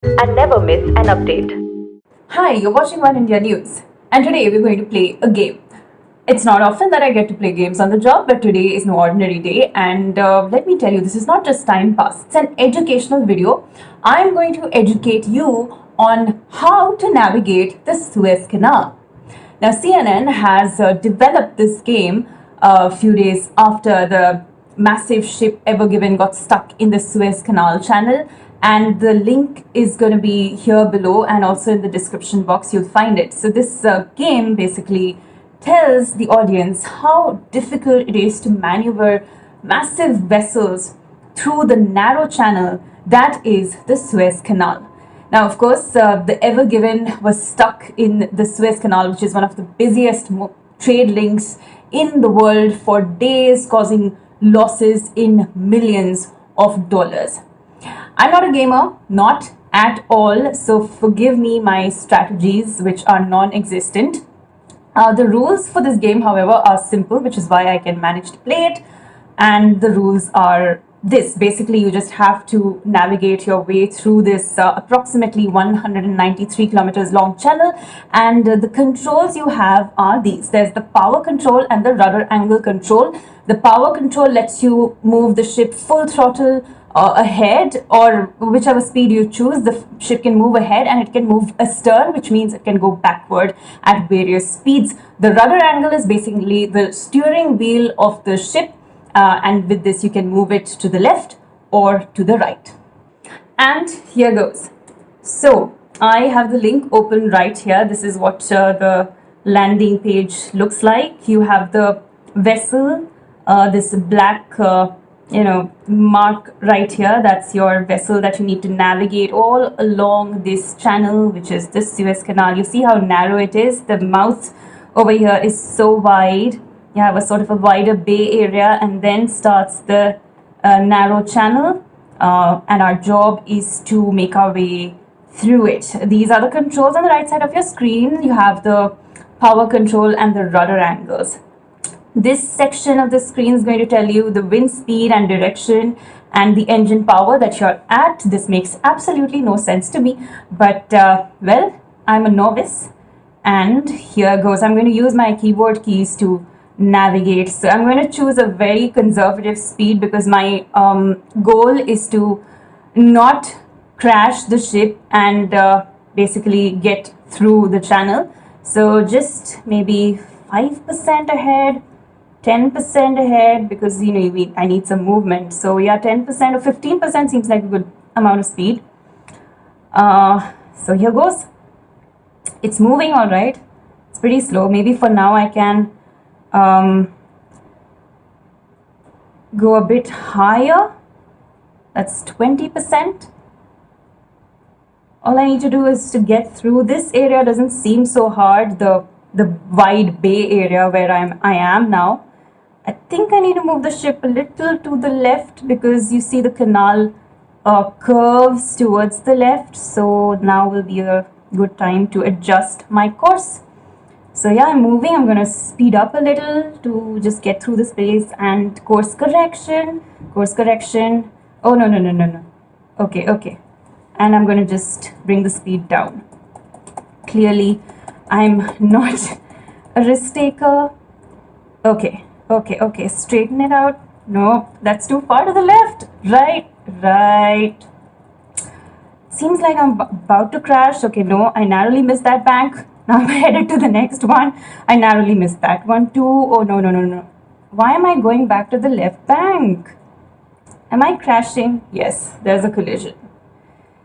and never miss an update. Hi, you're watching Oneindia News, and today we're going to play a game. It's not often that I get to play games on the job, but today is no ordinary day. And let me tell you, this is not just time pass, it's an educational video. I'm going to educate you on how to navigate the Suez Canal. Now, CNN has developed this game a few days after the massive ship Ever Given got stuck in the Suez Canal channel, and the link is going to be here below, and also in the description box you'll find it. So this game basically tells the audience how difficult it is to maneuver massive vessels through the narrow channel that is the Suez Canal. Now, of course, the Ever Given was stuck in the Suez Canal, which is one of the busiest trade links in the world, for days, causing losses in millions of dollars. I'm not a gamer, not at all, so forgive me my strategies, which are non-existent. The rules for this game, however, are simple, which is why I can manage to play it. And the rules are this. Basically, you just have to navigate your way through this approximately 193 kilometers long channel. And the controls you have are these. There's the power control and the rudder angle control. The power control lets you move the ship full throttle ahead, or whichever speed you choose. The ship can move ahead and it can move astern, which means it can go backward at various speeds. The rudder angle is basically the steering wheel of the ship, and with this you can move it to the left or to the right. And here goes. So I have the link open right here. This is what the landing page looks like. You have the vessel, this black mark right here. That's your vessel that you need to navigate all along this channel, which is this Suez Canal. You see how narrow it is. The mouth over here is so wide. You have a sort of a wider bay area, and then starts the narrow channel, and our job is to make our way through it. These are the controls on the right side of your screen. You have the power control and the rudder angles. This section of the screen is going to tell you the wind speed and direction and the engine power that you're at. This makes absolutely no sense to me, but well, I'm a novice, and here goes. I'm going to use my keyboard keys to navigate. So I'm going to choose a very conservative speed because my goal is to not crash the ship and basically get through the channel. So just maybe 5% ahead, 10% ahead, because I need some movement. So yeah, 10% or 15% seems like a good amount of speed. So here goes. It's moving all right. It's pretty slow. Maybe for now I can go a bit higher. That's 20%. All I need to do is to get through. This area doesn't seem so hard, the wide bay area where I am now. I think I need to move the ship a little to the left because you see the canal curves towards the left. So now will be a good time to adjust my course. So yeah, I'm moving. I'm going to speed up a little to just get through the space. And course correction. Oh, no. Okay. And I'm going to just bring the speed down. Clearly, I'm not a risk taker. Okay. Straighten it out. No, that's too far to the left. Right. Seems like I'm about to crash. Okay, no, I narrowly missed that bank. Now I'm headed to the next one. I narrowly missed that one too. Oh, no. Why am I going back to the left bank? Am I crashing? Yes, there's a collision.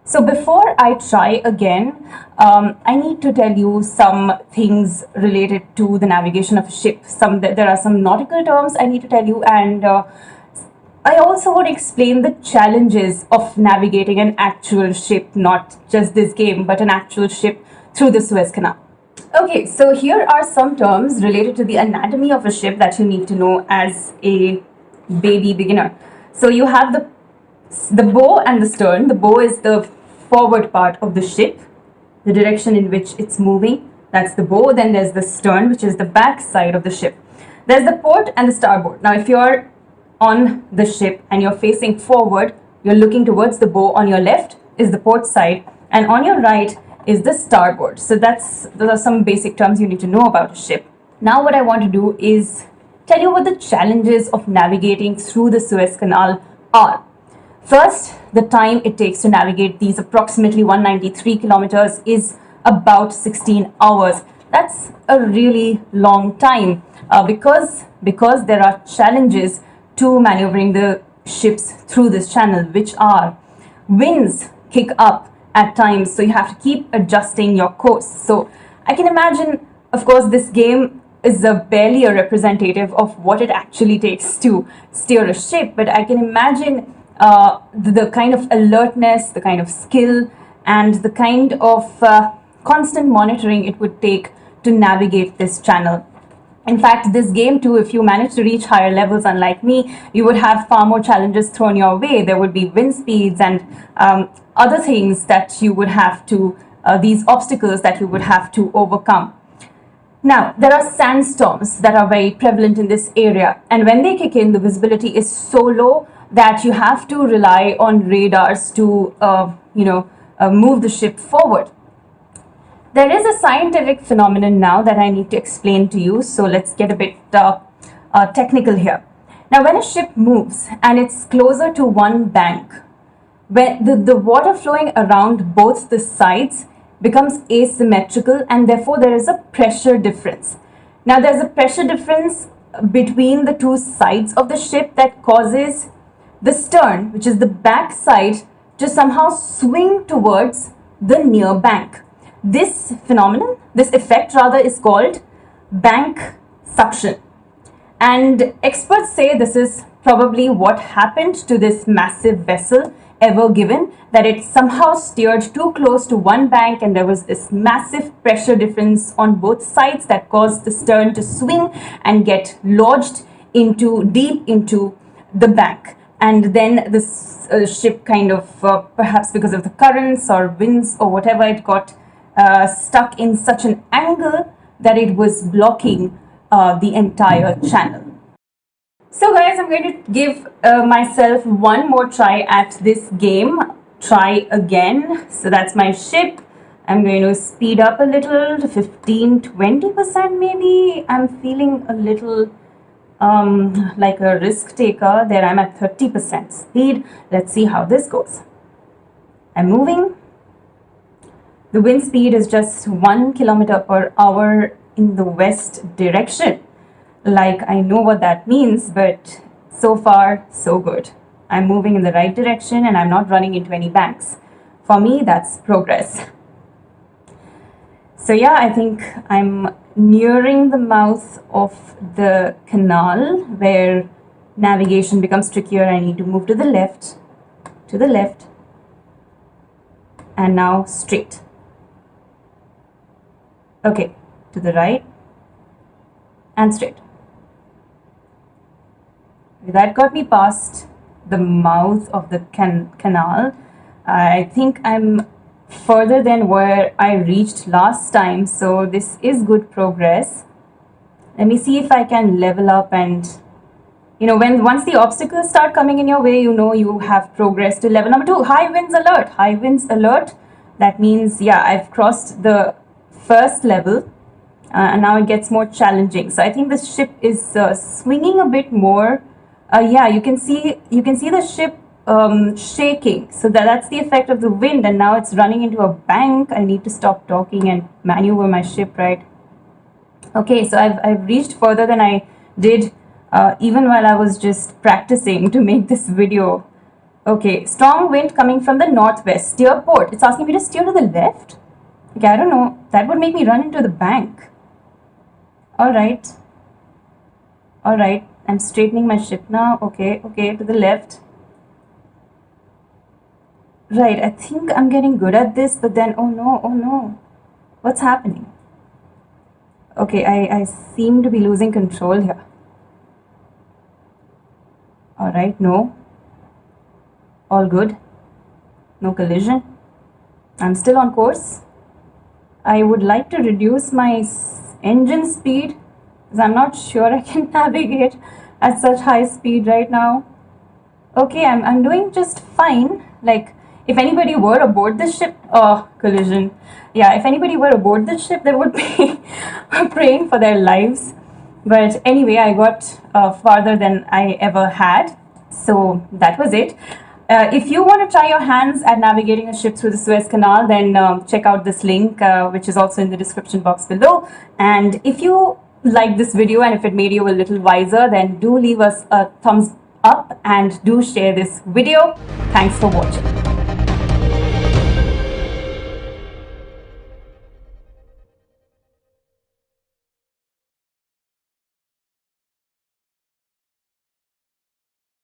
So before I try again, I need to tell you some things related to the navigation of a ship. There are some nautical terms I need to tell you, and I also want to explain the challenges of navigating an actual ship, not just this game, but an actual ship through the Suez Canal. Okay, so here are some terms related to the anatomy of a ship that you need to know as a baby beginner. So you have the bow and the stern. The bow is the forward part of the ship, the direction in which it's moving. That's the bow. Then there's the stern, which is the back side of the ship. There's the port and the starboard. Now, if you're on the ship and you're facing forward, you're looking towards the bow. On your left is the port side, and on your right is the starboard. So those are some basic terms you need to know about a ship. Now what I want to do is tell you what the challenges of navigating through the Suez Canal are. First, the time it takes to navigate these approximately 193 kilometers is about 16 hours. That's a really long time because there are challenges to maneuvering the ships through this channel, which are winds kick up at times, so you have to keep adjusting your course. So I can imagine, of course, this game is barely a representative of what it actually takes to steer a ship, but I can imagine the kind of alertness, the kind of skill, and the kind of constant monitoring it would take to navigate this channel. In fact, this game too, if you manage to reach higher levels, unlike me, you would have far more challenges thrown your way. There would be wind speeds and other things that you would have to, these obstacles that you would have to overcome. Now, there are sandstorms that are very prevalent in this area, and when they kick in, the visibility is so low that you have to rely on radars to, move the ship forward. There is a scientific phenomenon now that I need to explain to you, so let's get a bit technical here. Now, when a ship moves and it's closer to one bank, when the water flowing around both the sides becomes asymmetrical, and therefore there is a pressure difference. Now, there's a pressure difference between the two sides of the ship that causes the stern, which is the back side, to somehow swing towards the near bank. This phenomenon, this effect rather, is called bank suction. And experts say this is probably what happened to this massive vessel ever given, that it somehow steered too close to one bank and there was this massive pressure difference on both sides that caused the stern to swing and get lodged deep into the bank. And then this ship kind of, perhaps because of the currents or winds or whatever, it got stuck in such an angle that it was blocking the entire channel. So guys, I'm going to give myself one more try at this game. Try again. So that's my ship. I'm going to speed up a little to 15-20% maybe. I'm feeling a little like a risk taker. There I'm at 30% speed. Let's see how this goes. I'm moving. The wind speed is just 1 kilometer per hour in the west direction. Like, I know what that means, but so far so good. I'm moving in the right direction and I'm not running into any banks. For me, that's progress. So yeah, I think I'm nearing the mouth of the canal where navigation becomes trickier. I need to move to the left, and now straight. Okay, to the right and straight. That got me past the mouth of the canal. I think I'm further than where I reached last time, so this is good progress. Let me see if I can level up, and once the obstacles start coming in your way, you have progress to level number 2. High winds alert. High winds alert. That means, yeah, I've crossed the first level and now it gets more challenging. So I think the ship is swinging a bit more. Yeah, you can see the ship shaking. So that's the effect of the wind, and now it's running into a bank. I need to stop talking and maneuver my ship, right? Okay, so I've reached further than I did even while I was just practicing to make this video. Okay, strong wind coming from the northwest. Steer port. It's asking me to steer to the left. Okay, I don't know. That would make me run into the bank. All right. I'm straightening my ship now. Okay, to the left. Right, I think I'm getting good at this, but then, oh no. What's happening? Okay, I seem to be losing control here. All right, no. All good. No collision. I'm still on course. I would like to reduce my engine speed because I'm not sure I can navigate at such high speed right now. Okay, I'm doing just fine. Like, if anybody were aboard this ship, collision. Yeah, if anybody were aboard this ship, they would be praying for their lives. But anyway, I got farther than I ever had. So that was it. If you want to try your hands at navigating a ship through the Suez Canal, then check out this link, which is also in the description box below. And if you like this video and if it made you a little wiser, then do leave us a thumbs up and do share this video. Thanks for watching.